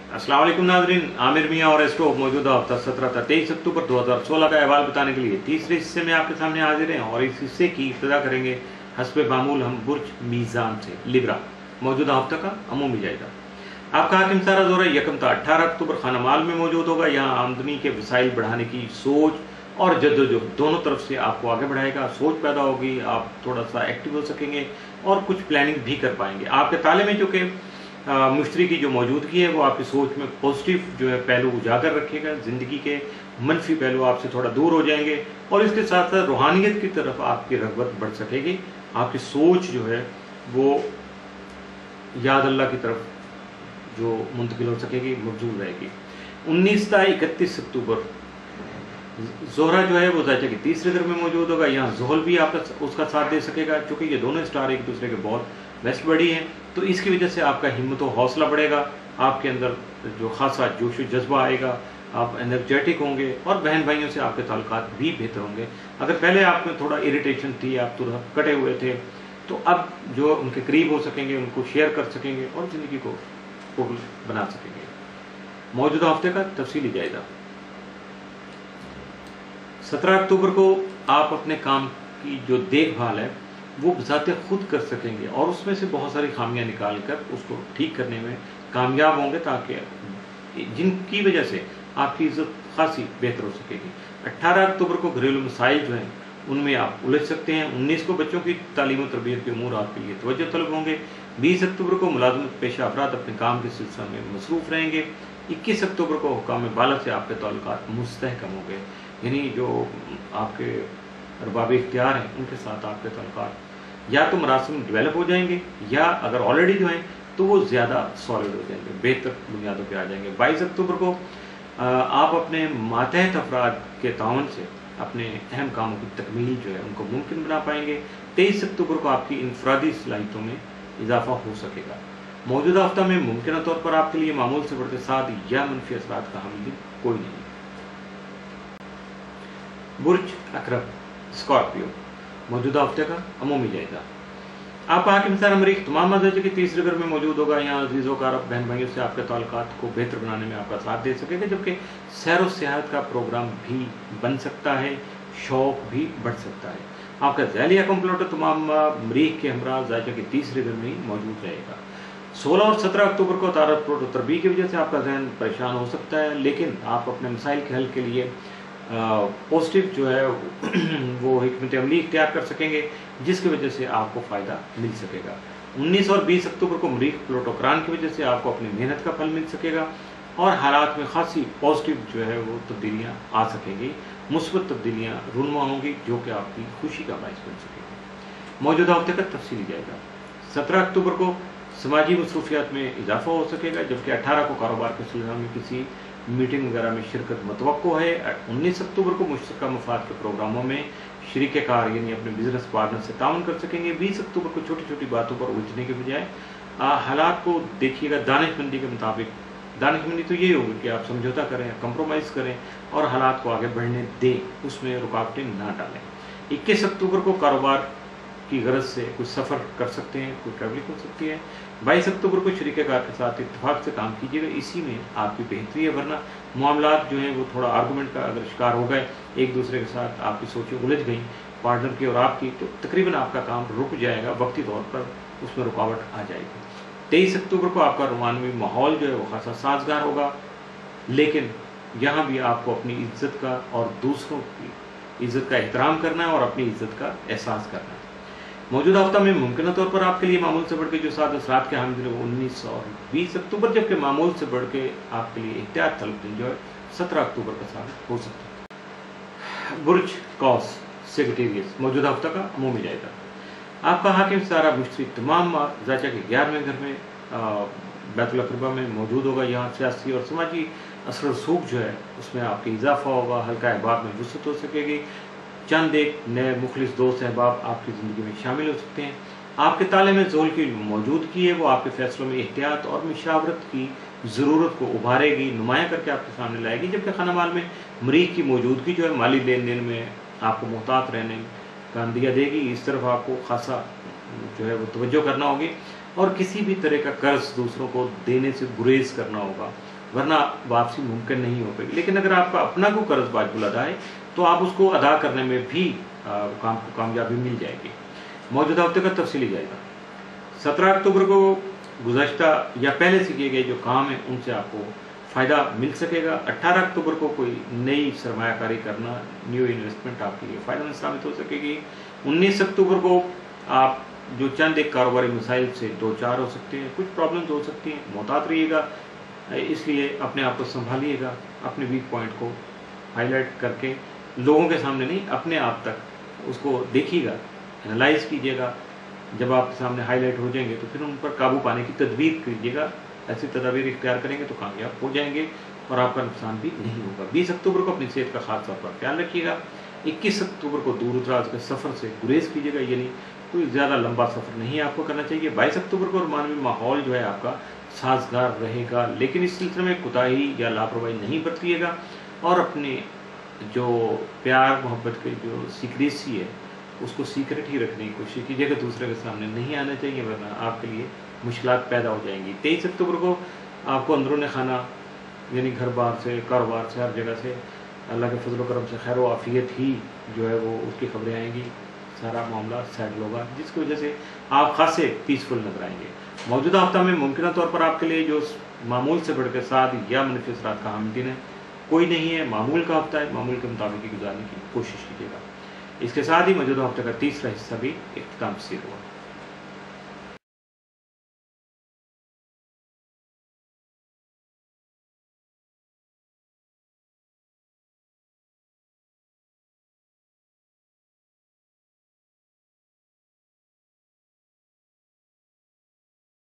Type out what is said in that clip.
अस्सलाम वालेकुम नाज़रीन, आमिर मियाँ और एस्ट्रो मौजूदा हफ्ता 17 था 23 अक्टूबर 2016 का अहवाल बताने के लिए तीसरे हिस्से में आपके सामने हाजिर हैं और इस हिस्से की इब्तिदा करेंगे हस्बे मामूल हम बुर्ज मीज़ान से लिब्रा मौजूदा हफ्ता का अमूमी जायजा। आपका हाकिम सारा दौरा यकम था 18 अक्टूबर खाना माल में मौजूद होगा। यहाँ आमदनी के वसाइल बढ़ाने की सोच और जद्दोजहद दोनों तरफ से आपको आगे बढ़ाएगा। सोच पैदा होगी, आप थोड़ा सा एक्टिव हो सकेंगे और कुछ प्लानिंग भी कर पाएंगे। आपके ताले में जो कि मुश्तरी की जो मौजूदगी है वो आपकी सोच में पॉजिटिव जो है पहलू उजागर रखेगा। ज़िंदगी के मनफी पहलू आपसे थोड़ा दूर हो जाएंगे और इसके साथ साथ रूहानियत की तरफ आपकी रग़बत बढ़ सकेगी। आपकी सोच जो है वो याद अल्लाह की तरफ जो मुंतकिल हो सकेगी, मबजूल रहेगी। 19 था 31 अक्टूबर ज़ोहरा जो है वो ज़ायचा के तीसरे घर में मौजूद होगा। यहाँ ज़ोहल भी आपका उसका साथ दे सकेगा। चूँकि ये दोनों स्टार एक दूसरे के बहुत बेस्ट बड़ी हैं तो इसकी वजह से आपका हिम्मत और हौसला बढ़ेगा। आपके अंदर जो खासा जोश जज्बा आएगा, आप एनर्जेटिक होंगे और बहन भाइयों से आपके ताल्लुकात भी बेहतर होंगे। अगर पहले आप में थोड़ा इरिटेशन थी, आप थोड़ा कटे हुए थे, तो अब जो उनके करीब हो सकेंगे, उनको शेयर कर सकेंगे और ज़िंदगी को पुरअमन बना सकेंगे। मौजूदा हफ्ते का तफसीली जायजा। 17 अक्टूबर को आप अपने काम की जो देखभाल है वो बज़ाते खुद कर सकेंगे और उसमें से बहुत सारी खामियां निकाल कर उसको ठीक करने में कामयाब होंगे, ताकि जिनकी वजह से आपकी इज्जत खासी बेहतर हो सकेगी। 18 अक्टूबर को घरेलू मसाइल जो हैं उनमें आप उलझ सकते हैं। 19 को बच्चों की तालीम और तरबियत के उमूर आपके लिए तवज्जो तलब होंगे। 20 अक्टूबर को मुलाजमत पेशा अफराद अपने काम के सिलसिले में मसरूफ़ रहेंगे। 21 अक्टूबर को हुकाम बाला से आपके ताल्लुकात मुस्तहकम होंगे, यानी जो आपके अरबाब इख्तियार हैं उनके साथ आपके ताल्लुकात या तो मरासिम डेवलप हो जाएंगे या अगर ऑलरेडी जो हैं तो वो ज़्यादा सॉलिड हो जाएंगे, बेहतर बुनियादों पे आ जाएंगे। 22 अक्टूबर को आप अपने मातहत अफराद के ताउन से अपने अहम कामों की तकमील जो है उनको मुमकिन बना पाएंगे। 23 अक्टूबर को आपकी इनफरादी सलाहियतों में इजाफा हो सकेगा। मौजूदा हफ्ता में मुमकिन तौर पर आपके लिए मामूल से बढ़ते साथ या मनफी असरात का हामिल कोई नहीं। बुर्ज अकरब स्कॉर्पियो मौजूदा हफ्ते का अमूमी जायजा। आपका हाकिम सारा मरीख तमाम मज़हब के तीसरे घर में मौजूद होगा। यहाँ अजीज़ व बहन भाइयों से आपके ताल्लुकात को बेहतर बनाने में आपका साथ दे सकेगा, जबकि सैर व सियाहत का प्रोग्राम भी बन सकता है, शौक भी बढ़ सकता है। आपका ज़ैलिया कंप्यूटर तमाम मरीख के हमरा ज़ायचा के तीसरे घर में ही मौजूद रहेगा। 16 और 17 अक्टूबर को तारत तरबी की वजह से आपका जहन परेशान हो सकता है, लेकिन आप अपने मसाइल के हल के लिए पॉजिटिव जो है वो हिकमत अमली इख्तियार कर सकेंगे, जिसकी वजह से आपको फ़ायदा मिल सकेगा। 19 और 20 अक्टूबर को मरीख प्लूटोक्रान की वजह से आपको अपनी मेहनत का फल मिल सकेगा और हालात में खासी पॉजिटिव जो है वो तब्दीलियाँ आ सकेंगी, मुस्बत तब्दीलियाँ रूनमा होंगी जो कि आपकी खुशी का बायस बन सकेगी। मौजूदा हफ्ते का तफसीली जाएगा। 17 अक्टूबर को समाजी मसरूफियात में इजाफा हो सकेगा, जबकि 18 को कारोबार के सिलसिले में किसी मीटिंग वगैरह में शिरकत मतवक्को है। 19 अक्टूबर को मुश्तरका मफाद के प्रोग्रामों में शरीक कार यानी अपने बिजनेस पार्टनर से ताउन कर सकेंगे। 20 अक्टूबर को छोटी छोटी बातों पर उलझने के बजाय हालात को देखिएगा दानिशमंदी के मुताबिक। दानिशमंदी तो ये होगी कि आप समझौता करें, कंप्रोमाइज़ करें और हालात को आगे बढ़ने दें, उसमें रुकावटें ना डालें। 21 अक्टूबर को कारोबार की गरज से कुछ सफ़र कर सकते हैं, कोई ट्रैवलिंग हो सकती है। 22 अक्टूबर को शरीक कार के साथ इत्तेफाक से काम कीजिएगा, इसी में आपकी बेहतरी है, वरना मामलात जो हैं वो थोड़ा आर्गूमेंट का अगर शिकार हो गए, एक दूसरे के साथ आपकी सोचें उलझ गई पार्टनर की और आपकी, तो तकरीबन आपका काम रुक जाएगा, वक्ती तौर पर उसमें रुकावट आ जाएगी। 23 अक्टूबर को आपका रोमानवी माहौल जो है वो खासा साजगार होगा, लेकिन यहाँ भी आपको अपनी इज्जत का और दूसरों की इज्जत का एहतराम करना है और अपनी इज्जत का एहसास करना है। मौजूदा हफ्ता में मुमकिन तौर पर आपके लिए मामूल से बढ़ के जो सात असरात के हामिल है वो 19 और 20 अक्टूबर, जबकि मामूल से बढ़ के आपके लिए एहतियात तलब दिन जो है 17 अक्टूबर का साबित हो सकता है। बुर्ज कॉस सेक्रेटेरियस मौजूदा हफ्ता का अमूमी जायजा। आपका हाकिम सारा मुश्तरी तमाम ज़ायचा के 11वें घर में बैतुल अक़रबा में मौजूद होगा। यहाँ सियासी और समाजी असर रसूख जो है उसमें आपके इजाफा होगा, हल्का अहबाब में वसअत हो सकेगी। चंद एक नए मुखलिस दोस्त अहबाब आपकी ज़िंदगी में शामिल हो सकते हैं। आपके ताले में ज़ोल की मौजूदगी है वो आपके फैसलों में एहतियात और मशावरत की ज़रूरत को उभारेगी, नुमायाँ करके आपके सामने लाएगी, जबकि खाना माल में मरीख की मौजूदगी जो है माली लेन देन में आपको मुहतात रहने का अंदिया देगी। इस तरफ आपको खासा जो है वो तवज्जो करना होगी और किसी भी तरह का कर्ज दूसरों को देने से गुरेज करना होगा ورنہ वापसी मुमकिन नहीं हो पाएगी। लेकिन अगर आपका अपना कोई कर्ज वाजिबुल अदा है तो आप उसको अदा करने में भी कामयाबी मिल जाएगी। मौजूदा हफ्ते का तफसीली जाएगा। 17 अक्टूबर को गुज़श्ता या पहले से किए गए जो काम है उनसे आपको फ़ायदा मिल सकेगा। 18 अक्टूबर को कोई नई सरमायाकारी करना, न्यू इन्वेस्टमेंट आपके लिए फ़ायदेमंद साबित हो सकेगी। 19 अक्टूबर को आप जो चंद एक कारोबारी मसाइल से दो चार हो सकते हैं, कुछ प्रॉब्लम्स हो सकती हैं, मोहतात रहिएगा, इसलिए अपने आप को संभालिएगा, अपने वीक पॉइंट को हाईलाइट करके लोगों के सामने नहीं, अपने आप तक उसको देखिएगा, एनालाइज कीजिएगा। जब आपके सामने हाईलाइट हो जाएंगे तो फिर उन पर काबू पाने की तदबीर कीजिएगा। ऐसी तदाबीर इख्तियार करेंगे तो कामयाब हो जाएंगे और आपका नुकसान भी नहीं होगा। 20 अक्टूबर को अपनी सेहत का खास तौर पर ख्याल रखिएगा। 21 अक्टूबर को दूर दराज के सफ़र से गुरेज कीजिएगा, यानी कोई ज़्यादा लंबा सफ़र नहीं आपको करना चाहिए। 22 अक्टूबर को मानवी माहौल जो है आपका साजगार रहेगा, लेकिन इस सिलसिले में कोताही या लापरवाही नहीं बरतिएगा और अपने जो प्यार मोहब्बत के जो सीक्रेसी है उसको सीक्रेट ही रखने की कोशिश कीजिएगा, दूसरे के सामने नहीं आना चाहिए, वरना आपके लिए मुश्किलात पैदा हो जाएंगी। 23 अक्टूबर को आपको अंदरून खाना यानी घर बार से, कारोबार से, हर जगह से अल्लाह के फजल करम से खैर आफियत ही जो है वो उसकी खबरें आएंगी, सारा मामला सेटल होगा, जिसकी वजह से आप खासे पीसफुल नजर आएंगे। मौजूदा हफ्ता में मुमकिन तौर पर आपके लिए जो मामूल से बढ़कर साथ या मनफी असरात का हामिल है कोई नहीं है, मामूल का हफ्ता है, मामूल के मुताबिक गुजारने की कोशिश कीजिएगा। इसके साथ ही मौजूदा हफ्ते का तीसरा हिस्सा भी इख्तिताम पसीर हुआ।